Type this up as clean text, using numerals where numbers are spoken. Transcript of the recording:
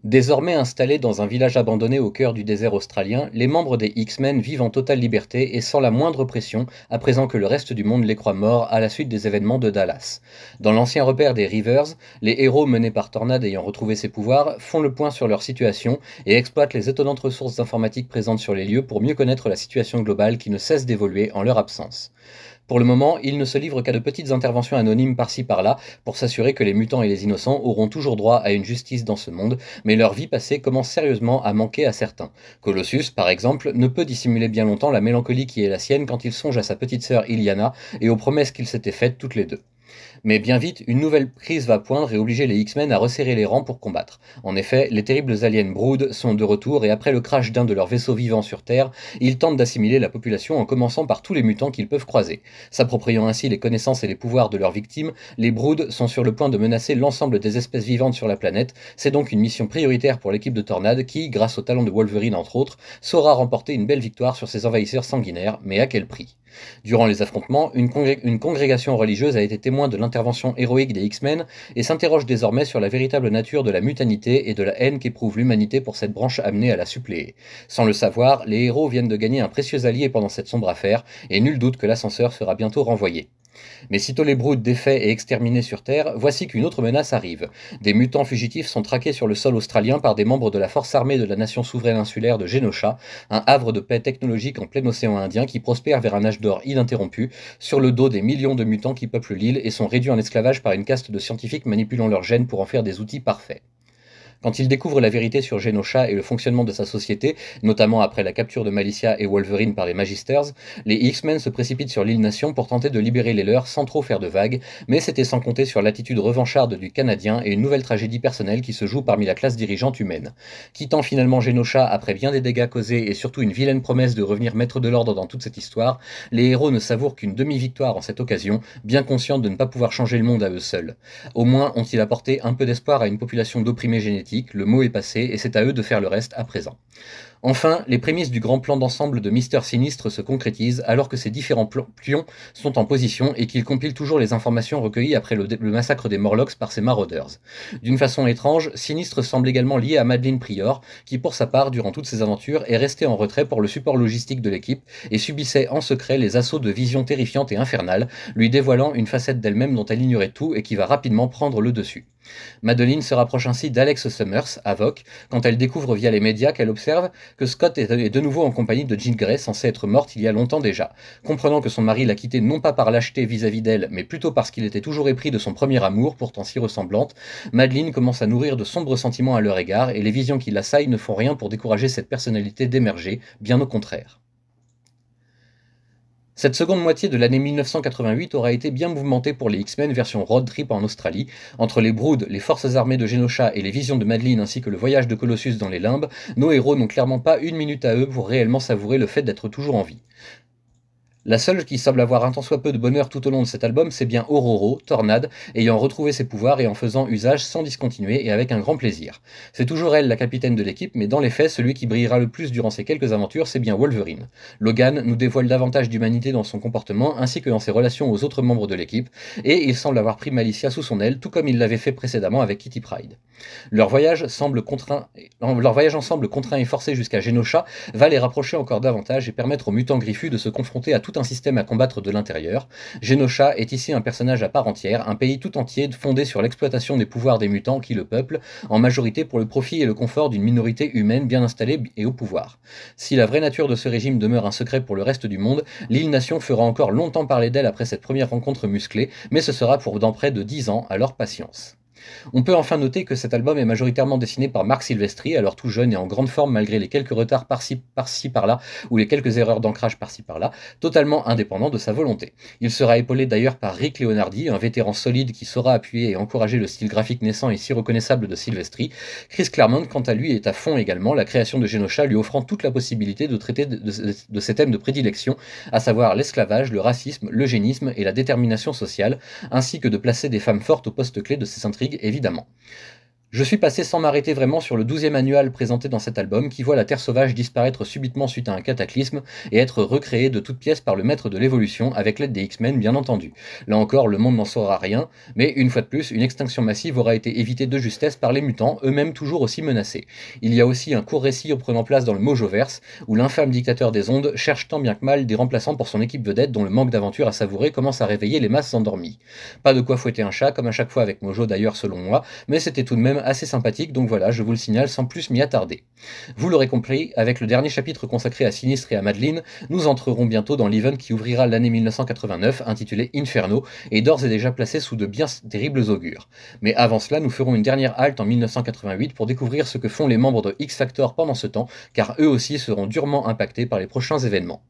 Désormais installés dans un village abandonné au cœur du désert australien, les membres des X-Men vivent en totale liberté et sans la moindre pression, à présent que le reste du monde les croit morts à la suite des événements de Dallas. Dans l'ancien repère des Rivers, les héros menés par Tornade ayant retrouvé ses pouvoirs font le point sur leur situation et exploitent les étonnantes ressources informatiques présentes sur les lieux pour mieux connaître la situation globale qui ne cesse d'évoluer en leur absence. Pour le moment, ils ne se livrent qu'à de petites interventions anonymes par-ci par-là pour s'assurer que les mutants et les innocents auront toujours droit à une justice dans ce monde, mais leur vie passée commence sérieusement à manquer à certains. Colossus, par exemple, ne peut dissimuler bien longtemps la mélancolie qui est la sienne quand il songe à sa petite sœur Illyana et aux promesses qu'ils s'étaient faites toutes les deux. Mais bien vite, une nouvelle crise va poindre et obliger les X-Men à resserrer les rangs pour combattre. En effet, les terribles aliens Brood sont de retour et après le crash d'un de leurs vaisseaux vivants sur Terre, ils tentent d'assimiler la population en commençant par tous les mutants qu'ils peuvent croiser. S'appropriant ainsi les connaissances et les pouvoirs de leurs victimes, les Brood sont sur le point de menacer l'ensemble des espèces vivantes sur la planète. C'est donc une mission prioritaire pour l'équipe de Tornade qui, grâce au talent de Wolverine entre autres, saura remporter une belle victoire sur ces envahisseurs sanguinaires, mais à quel prix? Durant les affrontements, une congrégation religieuse a été témoin de l'intervention héroïque des X-Men et s'interroge désormais sur la véritable nature de la mutanité et de la haine qu'éprouve l'humanité pour cette branche amenée à la suppléer. Sans le savoir, les héros viennent de gagner un précieux allié pendant cette sombre affaire, et nul doute que l'ascenseur sera bientôt renvoyé. Mais sitôt les Broods défaits et exterminés sur Terre, voici qu'une autre menace arrive. Des mutants fugitifs sont traqués sur le sol australien par des membres de la force armée de la nation souveraine insulaire de Genosha, un havre de paix technologique en plein océan Indien qui prospère vers un âge d'or ininterrompu, sur le dos des millions de mutants qui peuplent l'île et sont réduits en esclavage par une caste de scientifiques manipulant leurs gènes pour en faire des outils parfaits. Quand il découvre la vérité sur Genosha et le fonctionnement de sa société, notamment après la capture de Malicia et Wolverine par les Magisters, les X-Men se précipitent sur l'île Nation pour tenter de libérer les leurs sans trop faire de vagues, mais c'était sans compter sur l'attitude revancharde du Canadien et une nouvelle tragédie personnelle qui se joue parmi la classe dirigeante humaine. Quittant finalement Genosha après bien des dégâts causés et surtout une vilaine promesse de revenir mettre de l'ordre dans toute cette histoire, les héros ne savourent qu'une demi-victoire en cette occasion, bien conscients de ne pas pouvoir changer le monde à eux seuls. Au moins ont-ils apporté un peu d'espoir à une population d'opprimés génétiques. Le mot est passé et c'est à eux de faire le reste à présent. Enfin, les prémices du grand plan d'ensemble de Mister Sinistre se concrétisent alors que ces différents pions sont en position et qu'il compile toujours les informations recueillies après le massacre des Morlocks par ses marauders. D'une façon étrange, Sinistre semble également lié à Madelyne Pryor, qui pour sa part, durant toutes ses aventures, est restée en retrait pour le support logistique de l'équipe et subissait en secret les assauts de visions terrifiantes et infernales, lui dévoilant une facette d'elle-même dont elle ignorait tout et qui va rapidement prendre le dessus. Madelyne se rapproche ainsi d'Alex Summers, Avoc, quand elle découvre via les médias qu'elle observe que Scott est de nouveau en compagnie de Jean Grey, censée être morte il y a longtemps déjà. Comprenant que son mari l'a quittée non pas par lâcheté vis-à-vis d'elle, mais plutôt parce qu'il était toujours épris de son premier amour, pourtant si ressemblante, Madelyne commence à nourrir de sombres sentiments à leur égard, et les visions qui l'assaillent ne font rien pour décourager cette personnalité d'émerger, bien au contraire. Cette seconde moitié de l'année 1988 aura été bien mouvementée pour les X-Men version road trip en Australie. Entre les Broods, les forces armées de Genosha et les visions de Madelyne ainsi que le voyage de Colossus dans les limbes, nos héros n'ont clairement pas une minute à eux pour réellement savourer le fait d'être toujours en vie. La seule qui semble avoir un tant soit peu de bonheur tout au long de cet album, c'est bien Ororo, Tornade, ayant retrouvé ses pouvoirs et en faisant usage sans discontinuer et avec un grand plaisir. C'est toujours elle la capitaine de l'équipe, mais dans les faits, celui qui brillera le plus durant ces quelques aventures, c'est bien Wolverine. Logan nous dévoile davantage d'humanité dans son comportement ainsi que dans ses relations aux autres membres de l'équipe, et il semble avoir pris Malicia sous son aile, tout comme il l'avait fait précédemment avec Kitty Pryde. Leur voyage ensemble contraint et forcé jusqu'à Genosha va les rapprocher encore davantage et permettre aux mutants griffus de se confronter à tout un système à combattre de l'intérieur. Genosha est ici un personnage à part entière, un pays tout entier fondé sur l'exploitation des pouvoirs des mutants qui le peuplent, en majorité pour le profit et le confort d'une minorité humaine bien installée et au pouvoir. Si la vraie nature de ce régime demeure un secret pour le reste du monde, l'île-nation fera encore longtemps parler d'elle après cette première rencontre musclée, mais ce sera pour dans près de 10 ans, alors patience. On peut enfin noter que cet album est majoritairement dessiné par Marc Silvestri, alors tout jeune et en grande forme malgré les quelques retards par-ci par-là ou les quelques erreurs d'ancrage par-ci par-là, totalement indépendant de sa volonté. Il sera épaulé d'ailleurs par Rick Leonardi, un vétéran solide qui saura appuyer et encourager le style graphique naissant et si reconnaissable de Silvestri. Chris Claremont, quant à lui, est à fond également, la création de Genosha lui offrant toute la possibilité de traiter de ses thèmes de prédilection, à savoir l'esclavage, le racisme, l'eugénisme et la détermination sociale, ainsi que de placer des femmes fortes au poste clé de ses intrigues évidemment. Je suis passé sans m'arrêter vraiment sur le 12e annual présenté dans cet album qui voit la Terre sauvage disparaître subitement suite à un cataclysme et être recréée de toutes pièces par le maître de l'évolution avec l'aide des X-Men bien entendu. Là encore, le monde n'en saura rien, mais une fois de plus, une extinction massive aura été évitée de justesse par les mutants, eux-mêmes toujours aussi menacés. Il y a aussi un court récit prenant place dans le Mojoverse, où l'infâme dictateur des ondes cherche tant bien que mal des remplaçants pour son équipe vedette dont le manque d'aventure à savourer commence à réveiller les masses endormies. Pas de quoi fouetter un chat, comme à chaque fois avec Mojo d'ailleurs selon moi, mais c'était tout de même assez sympathique, donc voilà, je vous le signale sans plus m'y attarder. Vous l'aurez compris, avec le dernier chapitre consacré à Sinistre et à Madeleine, nous entrerons bientôt dans l'event qui ouvrira l'année 1989, intitulé Inferno, et d'ores et déjà placé sous de bien terribles augures. Mais avant cela, nous ferons une dernière halte en 1988 pour découvrir ce que font les membres de X-Factor pendant ce temps, car eux aussi seront durement impactés par les prochains événements.